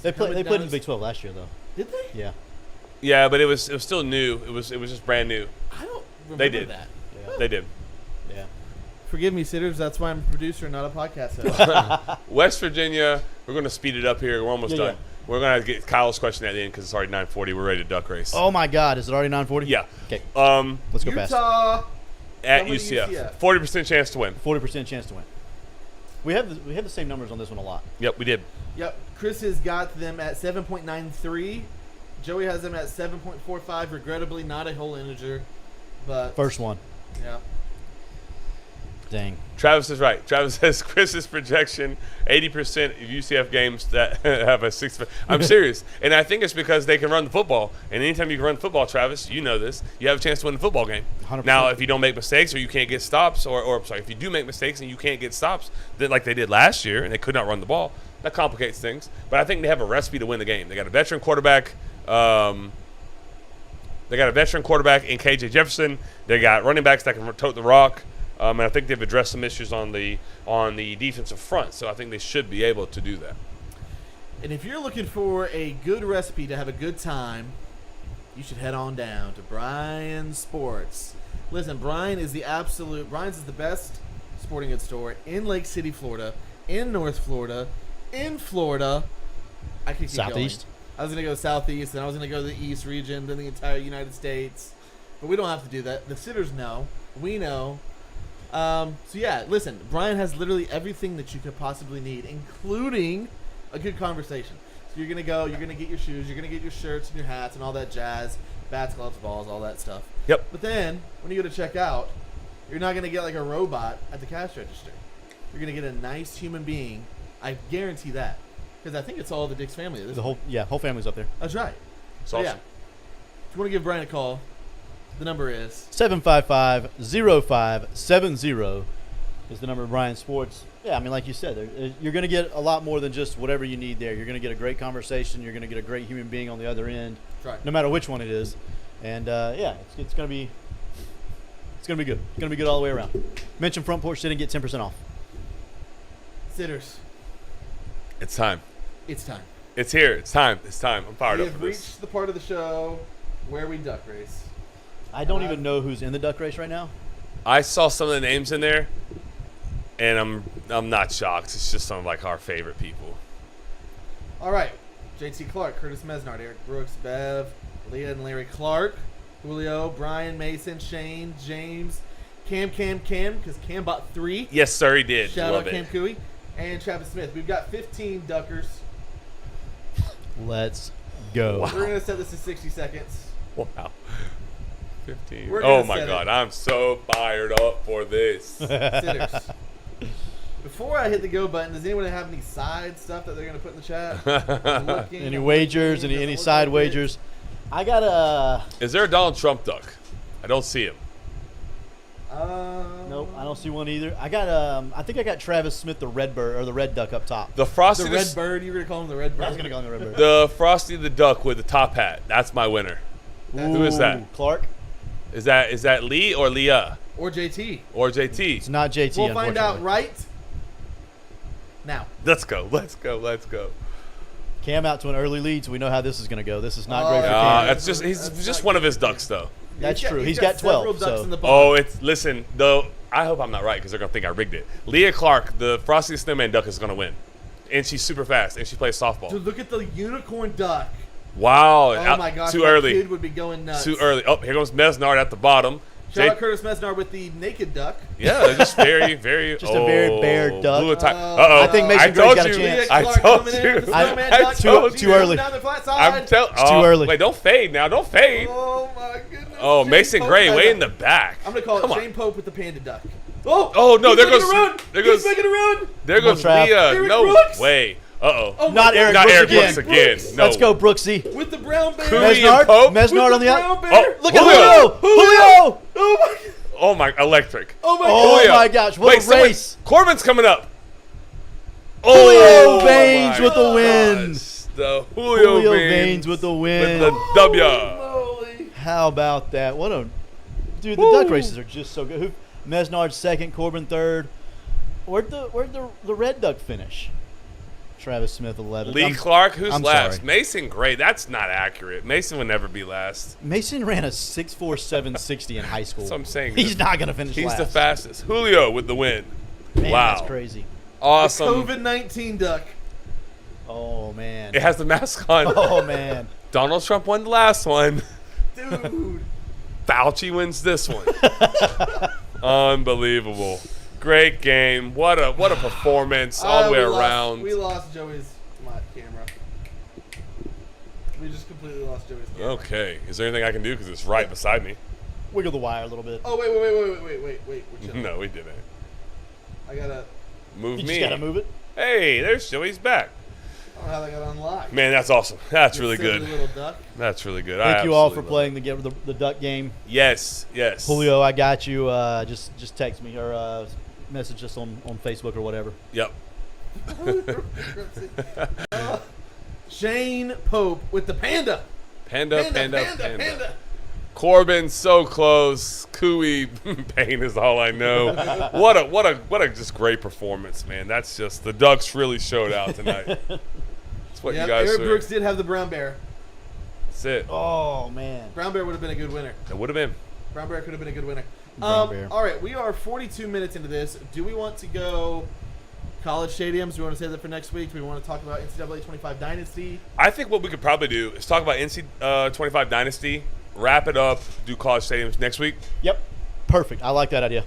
They coming played down in the to- Big 12 last year, though. Did they? Yeah. Yeah, but it was still new. It was just brand new. I don't remember They did. that. Yeah. They did. Yeah. Forgive me, sitters. That's why I'm a producer, not a podcast host. West Virginia, we're going to speed it up here. We're almost Yeah, done. yeah. We're going to get Kyle's question at the end because it's already 9:40. We're ready to duck race. Oh, my God. Is it already 9:40? Yeah. Okay. Let's Let's go fast. Utah. at Coming to UCF. UCF. 40% chance to win. 40% chance to win. We have the same numbers on this one a lot. Yep, we did. Yep. Chris has got them at 7.93. Joey has them at 7.45. Regrettably, not a whole integer, but First one. yeah. Dang. Travis is right. Travis says Chris's projection, 80% of UCF games that have a 6. I'm serious. And I think it's because they can run the football. And anytime you can run football, Travis, you know this, you have a chance to win the football game. 100%. Now, if you don't make mistakes or you can't get stops, or sorry, if you do make mistakes and you can't get stops, then like they did last year and they could not run the ball, that complicates things. But I think they have a recipe to win the game. They got a veteran quarterback. They got a veteran quarterback in KJ Jefferson. They got running backs that can tote the rock. And I think they've addressed some issues on the defensive front, so I think they should be able to do that. And if you're looking for a good recipe to have a good time, you should head on down to Brian Sports. Listen, Brian's is the best sporting goods store in Lake City, Florida, in North Florida, in Florida. I could keep Southeast. going. I was going to go southeast, and I was going to go to the east region, then the entire United States. But we don't have to do that. The sitters know. We know. So yeah, listen, Brian has literally everything that you could possibly need, including a good conversation. So you're gonna get your shoes, you're gonna get your shirts and your hats and all that jazz, bats, gloves, balls, all that stuff. Yep. But then when you go to check out, you're not gonna get like a robot at the cash register. You're gonna get a nice human being. I guarantee that, because I think it's all the Dix family. The whole family's up there. That's right. It's So awesome. yeah, if you want to give Brian a call, the number is 755-0570 is the number of Brian Sports. Yeah, I mean, like you said, you're going to get a lot more than just whatever you need there. You're going to get a great conversation. You're going to get a great human being on the other end, That's right. no matter which one it is. And yeah, it's going to be good. It's going to be good all the way around. Mention Front Porch Sitting, get 10% off. Sitters. It's time. It's time. It's here. It's time. It's time. I'm fired We up have for reached this. the part of the show where we duck race. I don't even know who's in the duck race right now. I saw some of the names in there, and I'm not shocked. It's just some of like our favorite people. All right. JT Clark, Curtis Mesnard, Eric Brooks, Bev, Leah and Larry Clark, Julio, Brian, Mason, Shane, James, Cam, because Cam bought 3. Yes, sir, he did. Shout Love out Cam it. Cooey. And Travis Smith. We've got 15 duckers. Let's go. Wow. We're going to set this to 60 seconds. Wow. 15. We're gonna Oh my set God, it. I'm so fired up for this. Sitters. Before I hit the go button, does anyone have any side stuff that they're going to put in the chat? I'm looking, Any I'm wagers? looking, Any doesn't look side like it. wagers? I got a. Is there a Donald Trump duck? I don't see him. Nope, I don't see one either. I got I think I got Travis Smith, the red bird or the red duck up top. The Frosty The the, Red Bird. You were going to call him the Red Bird? I was gonna go on the red bird. the Frosty the Duck with the top hat. That's my winner. Who is that? Ooh, Clark. Is that Lee or Leah Or JT. or JT? It's not JT. We'll find out unfortunately. right now. Let's go. Let's go. Let's go. Cam out to an early lead, so we know how this is gonna go. This is not great for Yeah. Cam. That's just he's That's just not one of good. his ducks though. That's true. He's got several 12, ducks so- in the pond. Oh, it's listen though. I hope I'm not right because they're gonna think I rigged it. Leah Clark, the Frosty the Snowman duck, is gonna win, and she's super fast and she plays softball. Dude, look at the unicorn duck. Wow! Oh my gosh, too my early. kid would be going nuts. Too early. Oh, here comes Mesnard at the bottom. Shout Jay- out Curtis Mesnard with the naked duck. Yeah, just very, very. Just a very bare duck. Blew a tie. Oh. Uh-oh. I think Mason I Gray's told got a you. chance. I Clark told coming in you. with the I- snowman I duck. told Too you. early. Down the flat I'm side. too early. Wait, don't fade now. Don't fade. Oh my goodness. Oh, Shane Mason Pope Gray has way a- in the back. I'm gonna call Come it on. Shane Pope with the panda duck. Oh no! He's There making goes. a run. There goes. He's making a run. There Come on, goes Trav. Leah. Eric No Brooks. way. Uh-oh. Oh my Not God. Eric Not Brooks Eric again. Brooks again. No. Let's go, Brooksy. With the brown bear. Cooley and Mesnard, Pope? Mesnard With on the the brown out. bear. Look at Julio. Julio. Oh my. Oh my! Electric. Oh my Oh God. Julio. my gosh, what Wait, a someone- race. Corbin's coming up. Julio my Baines with the win. gosh. The Julio, Julio Baines Baines with the win. With the W. Holy. How about that? What a dude! The duck races are just so good. Mesnard second, Corbin third. Where'd the red duck finish? Travis Smith 11th. Lee Clark, who's I'm last? sorry. Mason Gray. That's not accurate. Mason would never be last. Mason ran a 6.4760 in high school. That's what I'm saying. He's not gonna finish He's last. the fastest. Julio with the win. Man, wow. that's crazy. Awesome. COVID-19 duck. Oh man. It has the mask on. Oh man. Donald Trump won the last one. Dude. Fauci wins this one. Unbelievable. Great game. What a performance all the way around. We lost Joey's camera. We just completely lost Joey's camera. Okay. Is there anything I can do? Because it's right beside me. Wiggle the wire a little bit. Oh, wait. We're chilling. No, we didn't. I gotta. Move You me. just gotta move it. Hey, there's Joey's back. I don't know how that got unlocked. Man, that's awesome. That's really Silly good. little duck. That's really good. Thank I you all for absolutely love playing the duck game. it. Yes. Julio, I got you. Just text me or message us on Facebook or whatever. Yep. Shane Pope with the panda. Panda. Corbin so close. Cooey Payne is all I know. What a just great performance, man. That's just the Ducks really showed out tonight. That's what Yep, you guys Eric are. Brooks did have the brown bear. That's it. Oh man. Brown bear would have been a good winner. It would have been. Brown bear could have been a good winner. Brown bear. All right, we are 42 minutes into this. Do we want to go college stadiums? Do we want to save that for next week? Do we want to talk about NCAA 25 Dynasty? I think what we could probably do is talk about NC 25 Dynasty, wrap it up, do college stadiums next week. Yep. Perfect. I like that idea.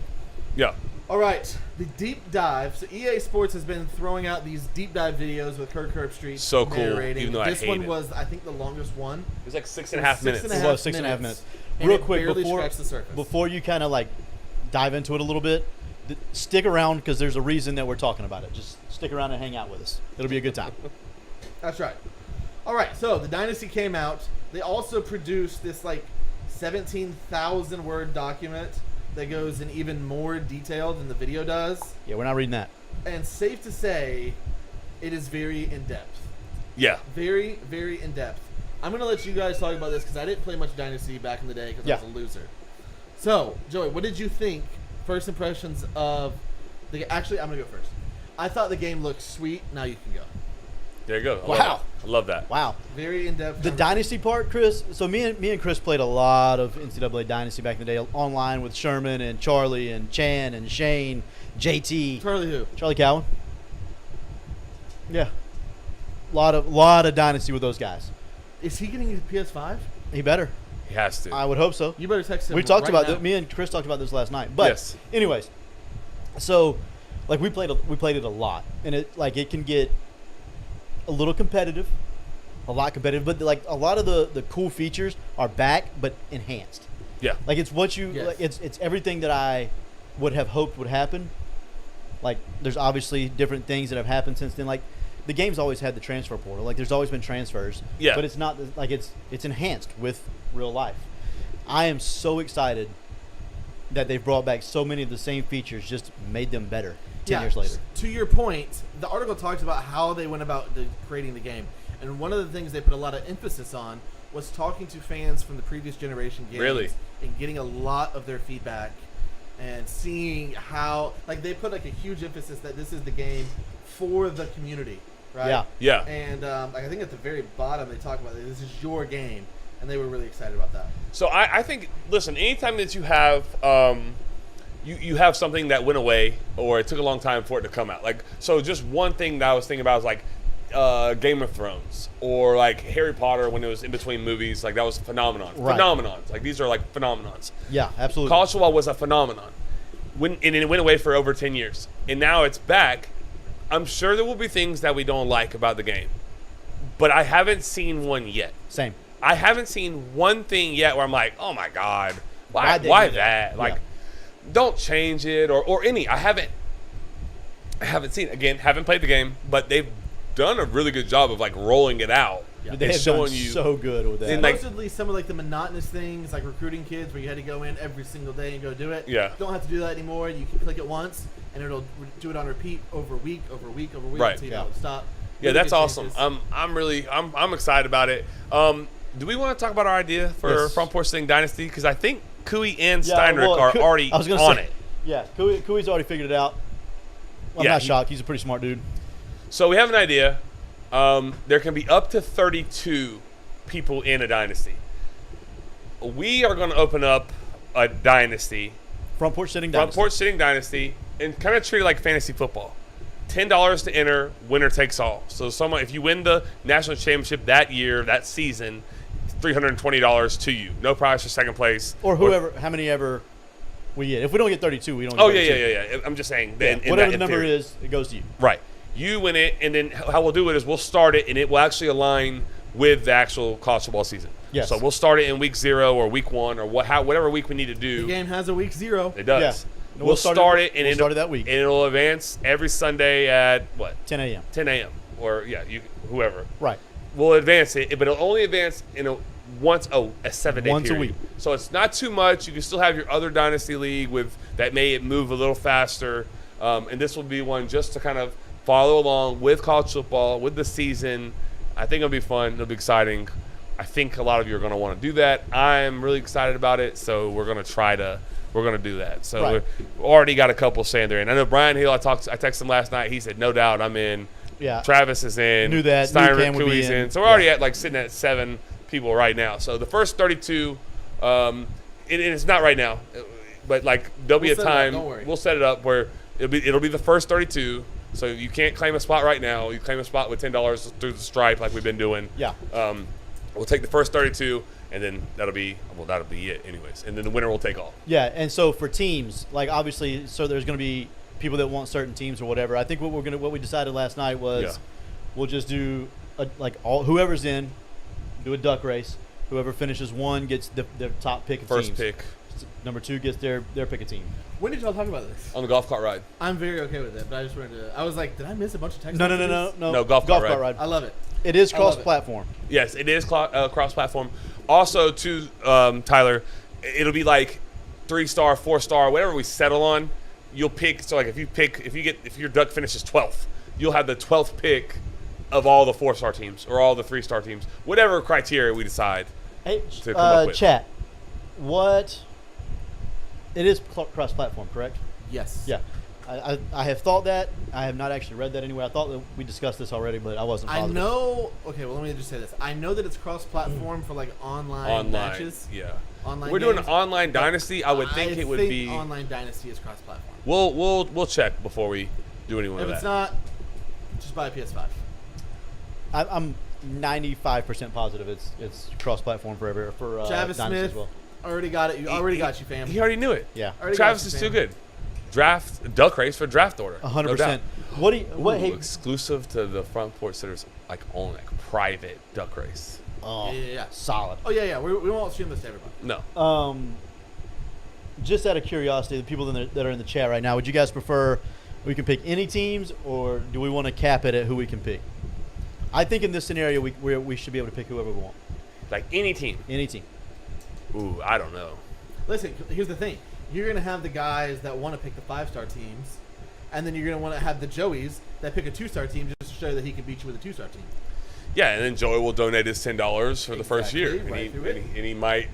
Yeah. All right, the deep dive. So EA Sports has been throwing out these deep dive videos with Kirk Herbstreit So cool, narrating. even though I this hate one it. was, I think, the longest one. It was like 6.5 Six minutes. and It a half was 6.5 minutes. and Real it quick barely before scratched the surface. before you kind of like dive into it a little bit, stick around because there's a reason that we're talking about it. Just stick around and hang out with us. It'll be a good time. That's right. All right, so the Dynasty came out. They also produced this like 17,000 word document that goes in even more detail than the video does. Yeah, we're not reading that. And safe to say, it is very in depth. Yeah. Very, very in depth. I'm gonna let you guys talk about this because I didn't play much Dynasty back in the day because I was a loser. So, Joey, what did you think? First impressions of the. Actually, I'm gonna go first. I thought the game looked sweet. Now you can go. There you go. Wow. I love that. Wow. Very in depth. The Dynasty part, Chris. So me and Chris played a lot of NCAA Dynasty back in the day online with Sherman and Charlie and Chan and Shane, JT, Charlie who? Charlie Cowan. Yeah. Lot of Dynasty with those guys. Is he getting his PS5? He better. He has to. I would hope so. You better text him. We talked right about now. that. Me and Chris talked about this last night. But Yes. anyways, so like we played it a lot, and it can get a little competitive, a lot competitive. But like a lot of the cool features are back, but enhanced. Yeah. Like it's what you Yes. like, it's everything that I would have hoped would happen. Like there's obviously different things that have happened since then. Like the game's always had the transfer portal. Like there's always been transfers. Yeah. But it's not like it's enhanced with real life. I am so excited that they've brought back so many of the same features, just made them better 10 years later. To your point, the article talks about how they went about creating the game. And one of the things they put a lot of emphasis on was talking to fans from the previous generation games. Really? And getting a lot of their feedback and seeing how, like, they put like a huge emphasis that this is the game for the community, right? Yeah. Yeah. And like I think at the very bottom they talk about this is your game, and they were really excited about that. So I think, listen, anytime that you have you have something that went away or it took a long time for it to come out. Like, so just one thing that I was thinking about was like Game of Thrones or like Harry Potter when it was in between movies. Like that was a phenomenon. Right. Phenomenons. Like these are like phenomenons. Yeah, absolutely. College football was a phenomenon. And it went away for over 10 years. And now it's back. I'm sure there will be things that we don't like about the game. But I haven't seen one yet. Same. I haven't seen one thing yet where I'm like, oh my God, Why'd they why do that? that? Like, Yeah. don't change it or any. I haven't seen again. Haven't played the game, but they've done a really good job of like rolling it out. But they and have showing done you so good with that. And, like- Supposedly, some of like the monotonous things, like recruiting kids, where you had to go in every single day and go do it. Yeah. Don't have to do that anymore. You can click it once, and it'll do it on repeat over week, over week, over week Right. until you Yeah. know it'll stop. Yeah, Really that's good awesome. changes. I'm excited about it. Do we want to talk about our idea for Yes. Front Porch Sitting Dynasty? Because I think Cooey and Yeah, Steinrich well, are Coo- already I was gonna on say, it. Yeah, Cooey's already figured it out. I'm Yeah, not he- shocked. He's a pretty smart dude. So we have an idea. There can be up to 32 people in a dynasty. We are going to open up a dynasty, Front porch sitting Front dynasty. Porch Sitting Dynasty, and kind of treat it like fantasy football. $10 to enter, winner takes all. So if you win the national championship that year, that season, $320 to you. No prize for second place. Or whoever, how many ever we get. If we don't get 32, we don't. Oh, get yeah, 32. yeah. I'm just saying. Yeah, in whatever that- the in number theory. is, it goes to you. Right. You win it, and then how we'll do it is we'll start it, and it will actually align with the actual college football season. Yes. So we'll start it in week 0 or week 1 or whatever week we need to The do. game has a week 0. It does. Yeah. We'll start it, and we'll start it that week. and it'll advance every Sunday at what 10 a.m. 10 a.m. or whoever. Right. We'll advance it, but it'll only advance in a 7-day Once a period. week. So it's not too much. You can still have your other dynasty league that may move a little faster, and this will be one just to kind of follow along with college football, with the season. I think it'll be fun. It'll be exciting. I think a lot of you are going to want to do that. I'm really excited about it, so we're going to do that. So Right. we've already got a couple saying they're in. I know Brian Hill. I texted him last night. He said, "No doubt, I'm in." Yeah. Travis is in. Knew that. Knew Steinrich, Cam would be Cooey's in. So we're already at sitting at 7 people right now. So the first 32, it's not right now, but there'll be We'll a set it up, time. don't worry. We'll set it up where it'll be the first 32. So you can't claim a spot right now. You claim a spot with $10 through the Stripe like we've been doing. Yeah. We'll take the first 32, and then that'll be it anyways. And then the winner will take all. Yeah, and so for teams, obviously, so there's going to be people that want certain teams or whatever. I think what we decided last night was Yeah. we'll just do whoever's in, do a duck race. Whoever finishes 1 gets the top pick of First teams. pick Number 2 gets their pick of team. When did y'all talk about this? on the golf cart ride. I'm very okay with it, but I just wanted to. I was like, did I miss a bunch of text? No, messages? no. golf cart ride. ride. I love it. It is I love it. cross-platform. Yes, it is cross-platform. Also, too, Tyler, it'll be like 3-star, 4-star, whatever we settle on. You'll pick. So, if your duck finishes 12th, you'll have the 12th pick of all the 4-star teams or all the 3-star teams, whatever criteria we decide. Hey, To come up with. chat. What? It is cross-platform, correct? Yes. Yeah. I have thought that. I have not actually read that anywhere. I thought that we discussed this already, but I wasn't I positive. know. Okay, well, let me just say this. I know that it's cross-platform for online matches. Yeah. Online We're doing games, an online dynasty. I would think I it would think be. online dynasty is cross-platform. We'll check before we do anyone If of it's that. not, just buy a PS5. I'm 95% positive it's cross-platform for Travis Dynasty Smith as well. already got it. You already got you, fam. He already knew it. Yeah, Already Travis got is you, too fam. good. Duck race for draft order. 100%. What do you? What? Ooh, Hey, exclusive to the Front Porch Sitters, own private duck race. oh, Yeah. solid. Oh yeah. We won't stream this to everybody. No. Just out of curiosity, the people that are in the chat right now, would you guys prefer we can pick any teams, or do we want to cap it at who we can pick? I think in this scenario, we should be able to pick whoever we want. Like any team. Any team. Ooh, I don't know. Listen, here's the thing. You're gonna have the guys that want to pick the 5-star teams, and then you're gonna want to have the Joeys that pick a 2-star team just to show that he can beat you with a 2-star team. Yeah, and then Joey will donate his $10 for the first year, Exactly, right through it. and he might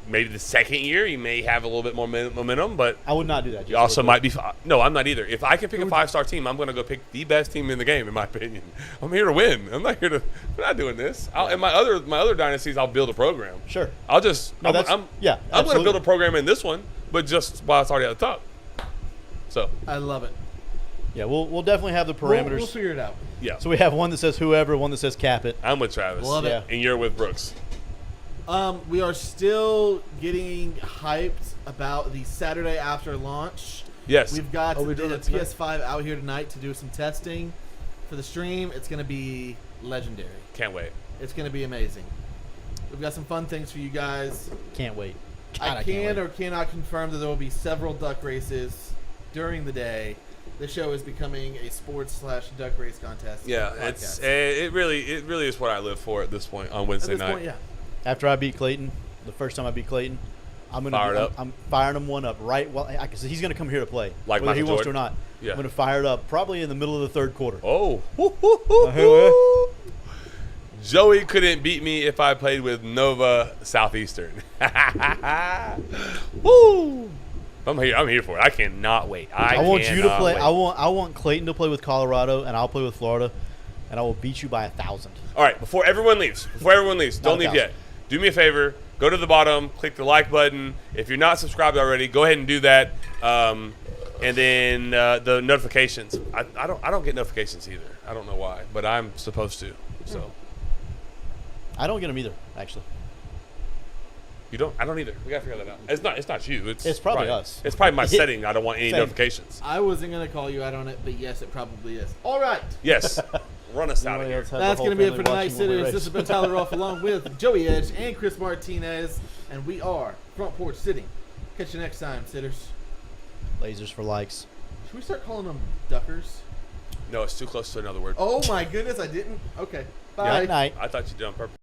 maybe the second year he may have a little bit more momentum, but I would not do that. he also might be. No, I'm not either. If I can pick a 5-star team, I'm going to go pick the best team in the game, in my opinion. I'm here to win. I'm not here to. We're not doing this. In my other dynasties, I'll build a program. Sure. I'll just. No, I'm that's- going yeah, to absolutely. build a program in this one, but just while it's already at the top. So I love it. Yeah, we'll definitely have the parameters. We'll figure it out. yeah, So we have one that says whoever, one that says cap it. I'm with Travis. Love Yeah. And you're with Brooks. We are still getting hyped about the Saturday after launch. Yes. We've got Oh, we're the doing it tonight? PS5 out here tonight to do some testing for the stream. It's going to be legendary. Can't wait. It's going to be amazing. We've got some fun things for you guys. Can't wait. God, I can't can wait. or cannot confirm that there will be several duck races during the day. The show is becoming a sports/duck race contest. Yeah, podcast. it really is what I live for at this point on At Wednesday this night. point, yeah. After I beat Clayton, the first time I beat Clayton, I'm gonna Fire it up. I'm firing him one up right while because he's gonna come here to play, Like whether he Michael wants to or Jordan? not. Yeah. I'm gonna fire it up probably in the middle of the third quarter. Oh, Uh-huh. Joey couldn't beat me if I played with Nova Southeastern. Woo! I'm here for it. I cannot wait. I want you to cannot play. wait. I want Clayton to play with Colorado, and I'll play with Florida, and I will beat you by 1,000. All right, before everyone leaves, don't leave 1,000. yet. Do me a favor. Go to the bottom, click the like button. If you're not subscribed already, go ahead and do that. And then the notifications. I don't get notifications either. I don't know why, but I'm supposed to. So I don't get them either, actually. you don't. I don't either. We gotta figure that out. It's not you. It's probably us. It's probably my setting. I don't want any Same. notifications. I wasn't going to call you out on it, but yes, it probably is. All right. Yes. Run us out of Anybody here. else have That's the going to be it whole for family tonight's watching when we Sitters. This race? has been Tyler Roth along with Joey Edge and Chris Martinez, and we are Front Porch Sitting. Catch you next time, Sitters. Lasers for likes. Should we start calling them Duckers? No, it's too close to another word. Oh my goodness, I didn't. Okay. Bye. Good night. I thought you did on purpose.